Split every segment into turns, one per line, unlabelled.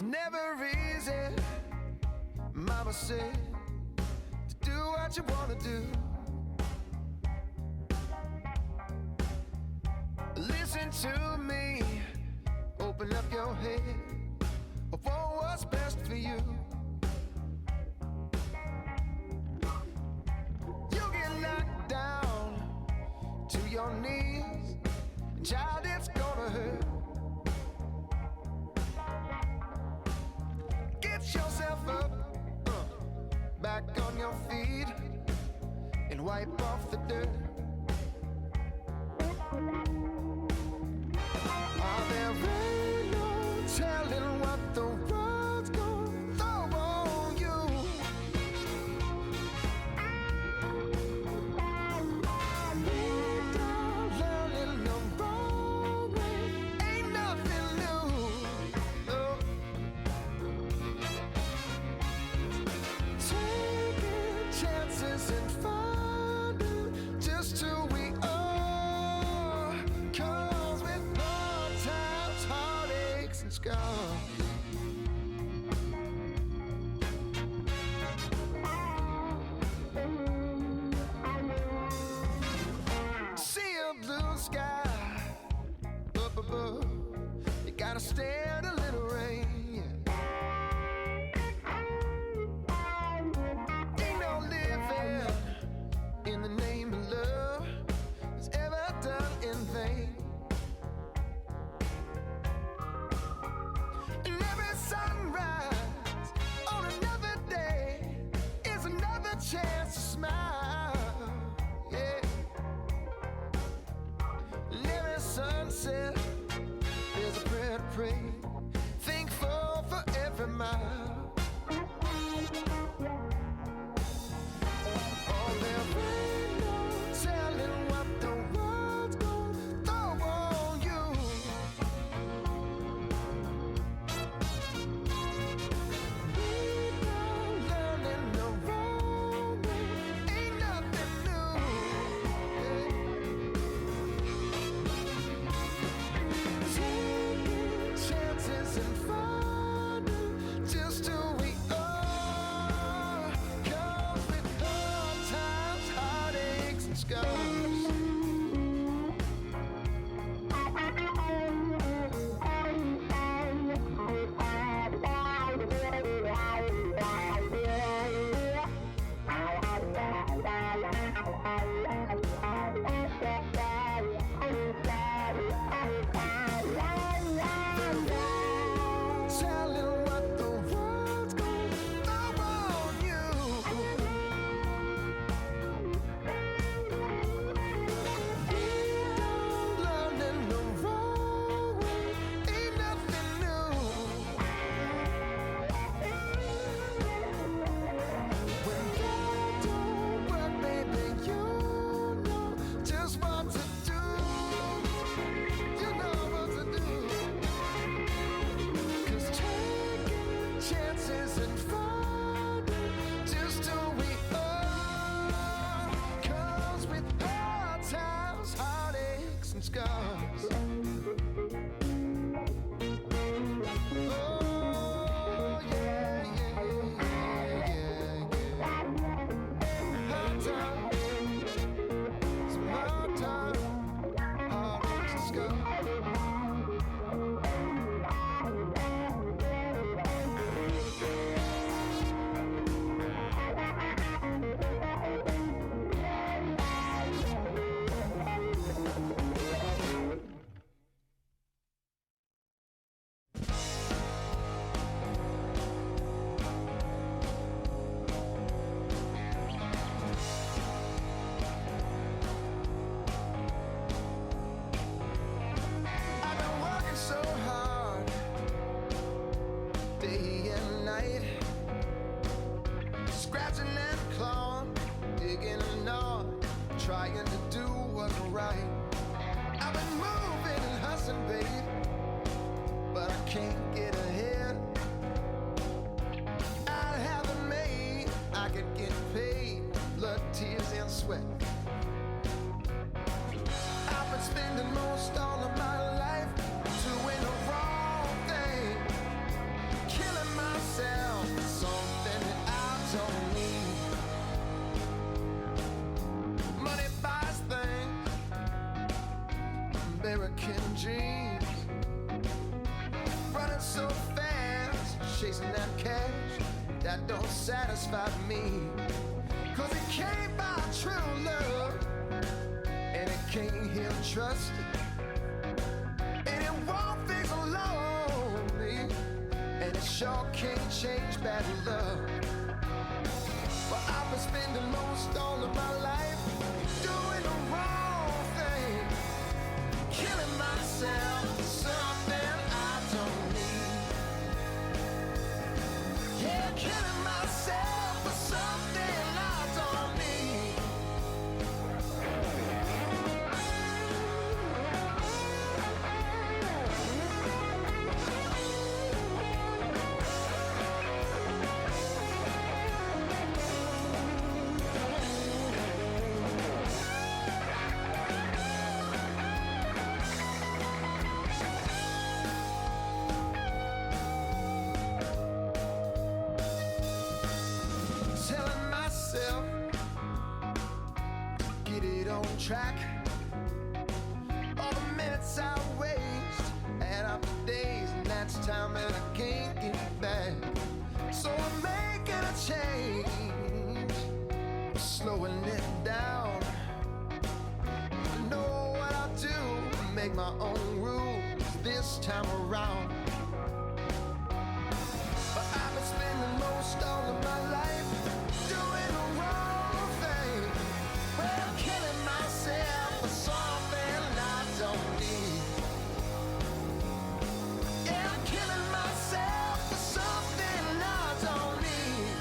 It's never easy, Mama said, to do what you wanna do. Listen to me, open up your head for what's best for you. You get knocked down to your knees, and child, it's gonna hurt. Get yourself up, back on your feet, and wipe off the dirt. There ain't no telling what the world's gonna throw on you. Learning the wrong way ain't nothing new. No. Taking chances and finding just who we are. 'Cause with hard times, heartaches and scars, see a blue sky up above, you gotta stand a little rain. Ain't no living in the name of love is ever done in vain. And every sunrise on another day is another chance to smile. Yeah. And every sunset there's a prayer to pray, thankful for every mile. Oh, there ain't no telling what the world's gonna throw on you. Learning the wrong way ain't nothing new. Taking chances and finding just who we are. 'Cause with hard times, heartaches and scars, telling what the world's gonna throw on you. Learning the wrong way ain't nothing new. When that don't work, baby, you know just what to do. You know what to do. 'Cause taking chances and finding just who we are. 'Cause with hard times, heartaches and scars. Oh, yeah, yeah, yeah, yeah. Hard times, some hard times, heartaches and scars. I've been working so hard, day and night, scratching and clawing, digging and gnawing, trying to do what's right. I've been moving and hustling, babe, but I can't get ahead. I haven't made, I could get paid, blood, tears, and sweat. I've been spending most all of my life doing the wrong thing. American dreams. Running so fast, chasing that cash, that don't satisfy me. Cause it can't buy true love, and it can't heal trust, and it won't fix lonely, and it sure can't change bad love. Well, I've been spending most all of my life doing the wrong thing, killing myself for something I don't need. Yeah, killing myself for something I don't need. Telling myself, get it on track. All the minutes I waste, add up the days, and that's time that I can't get back. So I'm making a change, I'm slowing it down. I know what I do, make my own rules this time around. But I've been spending most all of my life doing the wrong thing. Well, killing myself for something I don't need. Yeah, I'm killing myself for something I don't need.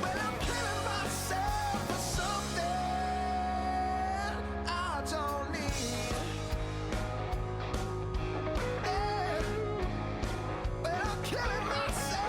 Well, I'm killing myself for something I don't need. Yeah. But I'm killing myself.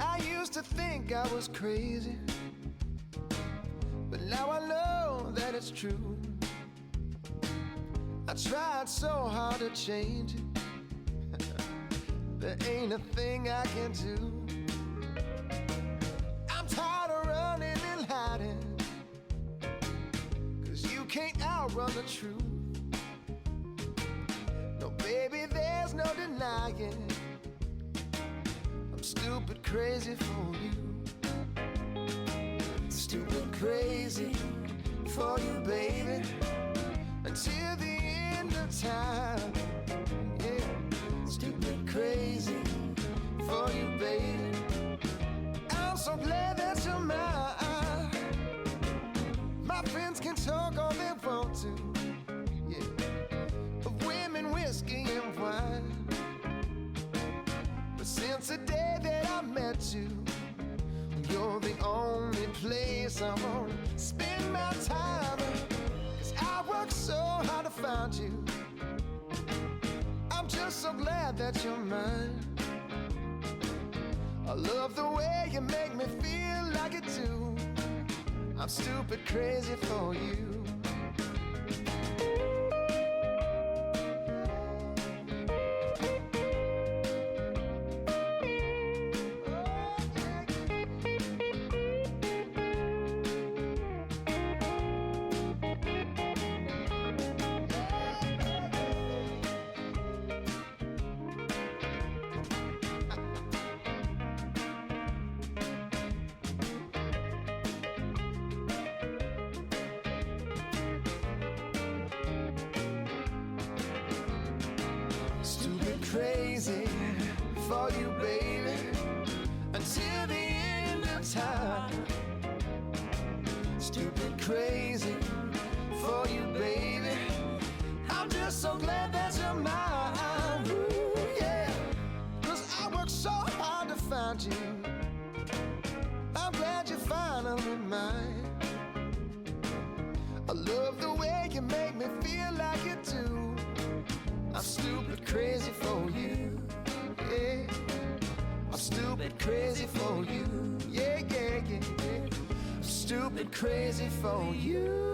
I used to think I was crazy, but now I know that it's true. I tried so hard to change it, there ain't a thing I can do. I'm tired of running and hiding, cause you can't outrun the truth. No, baby, there's no denying I'm stupid crazy for you. Stupid crazy for you, baby, until the end of time. Yeah, stupid crazy for you, baby. I'm so glad that you're mine. My friends can talk all they want to, yeah, of women, whiskey, and wine. But since the day that I met you, you're the only place I'm gonna spend my time. Cause I worked so hard to find you. I'm just so glad that you're mine. I love the way you make me feel like it do. I'm stupid crazy for you. crazy for you, baby, until the end of time. Stupid crazy for you, baby. I'm just so glad that you're mine. Ooh, yeah. 'Cause I worked so hard to find you. I'm glad you're finally mine. I love the way you make me feel like you do. I'm stupid crazy for you. Yeah. I'm stupid crazy for you. Yeah, yeah, yeah, yeah. I'm stupid crazy for you.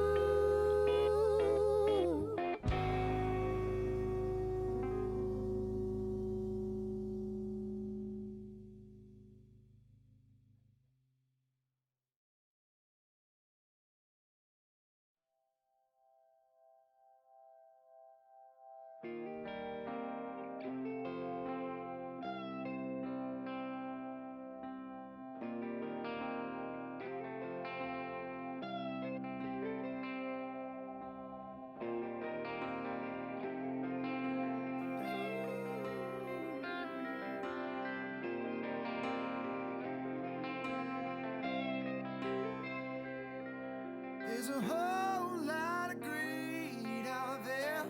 There's a whole lot of greed out there,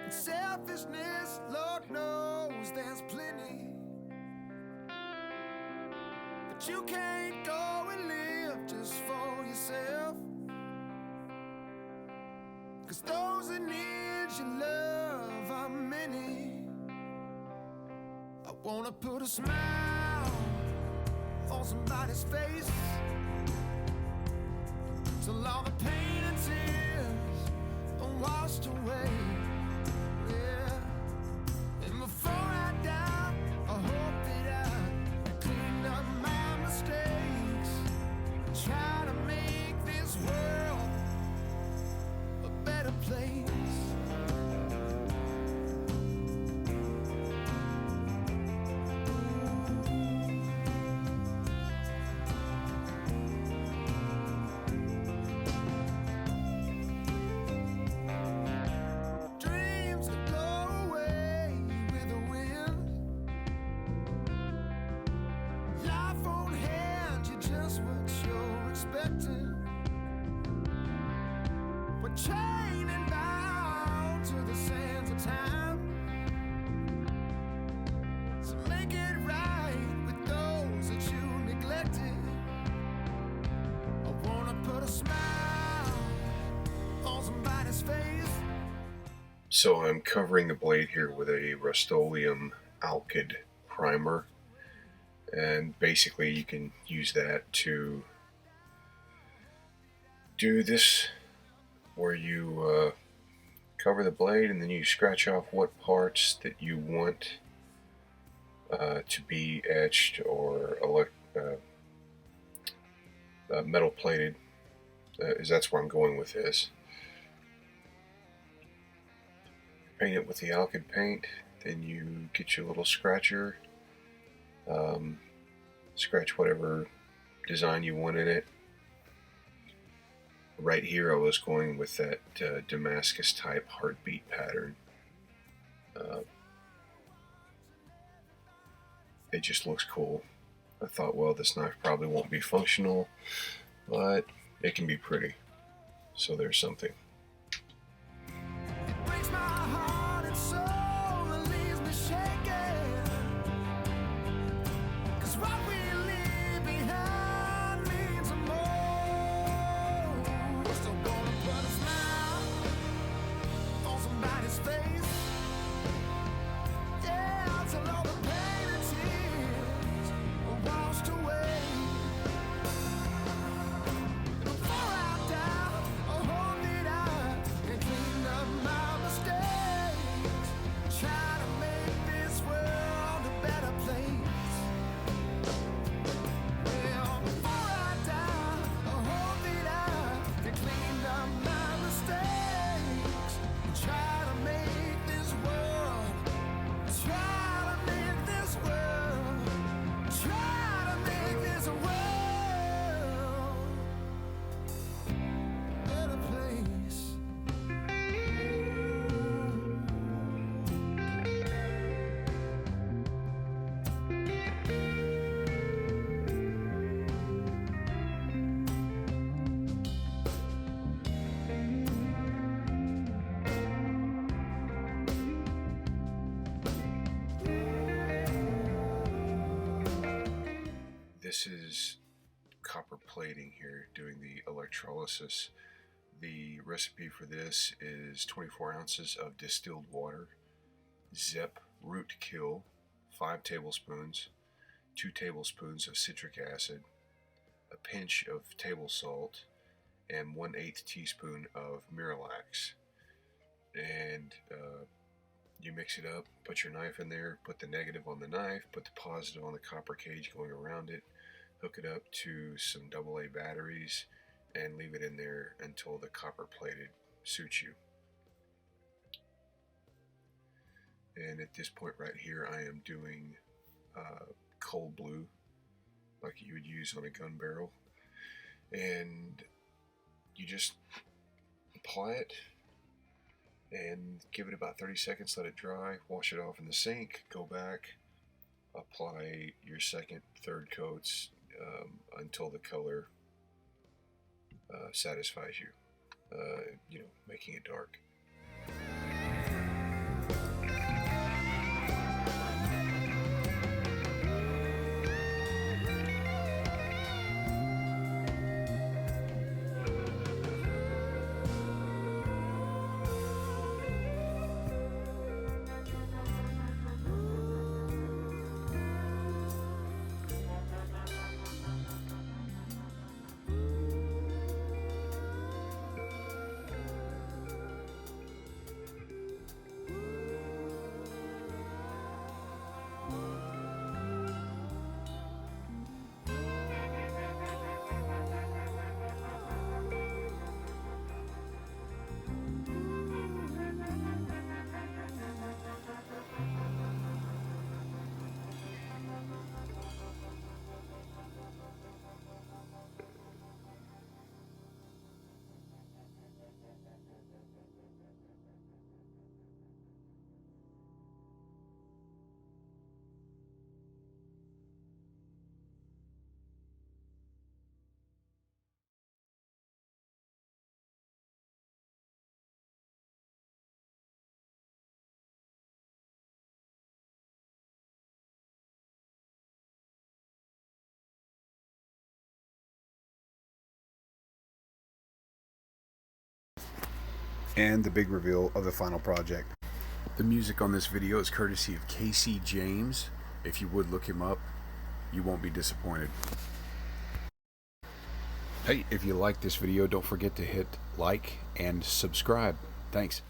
and selfishness, Lord knows there's plenty. But you can't go and live just for yourself, 'cause those that need your love are many. I wanna put a smile on somebody's face, till all the pain and tears are washed away. Yeah. And before I die, I hope that I clean up my mistakes, try to make this world a better place. We're chained and bound to the sands of time, so make it right with those that you neglected. I wanna put a smile on somebody's face.
So I'm covering the blade here with a Rust-Oleum Alkyd primer, and basically you can use that to do this, where you cover the blade and then you scratch off what parts that you want to be etched or metal plated, is that's where I'm going with this. Paint it with the Alkyd paint, then you get your little scratcher, scratch whatever design you want in it. Right here I was going with that Damascus type heartbeat pattern. It just looks cool. I thought, well, this knife probably won't be functional, but it can be pretty. So there's something.
It breaks my heart and soul and leaves me shaking, 'cause what we leave behind means more. So gonna put a smile on somebody's face, yeah, till all the pain and tears are washed away. Before I die, I hope that I
this is copper plating here, doing the electrolysis. The recipe for this is 24 ounces of distilled water, ZEP root kill, 5 tablespoons, 2 tablespoons of citric acid, a pinch of table salt, and 1/8 teaspoon of Miralax. And you mix it up, put your knife in there, put the negative on the knife, put the positive on the copper cage going around it, hook it up to some AA batteries, and leave it in there until the copper plated suits you. And at this point right here, I am doing cold blue, like you would use on a gun barrel. And you just apply it and give it about 30 seconds, let it dry, wash it off in the sink, go back, apply your second, third coats until the color satisfies you, making it dark.
And the big reveal of the final project.
The music on this video is courtesy of Casey James. If you would look him up, you won't be disappointed. Hey, if you like this video, don't forget to hit like and subscribe. Thanks.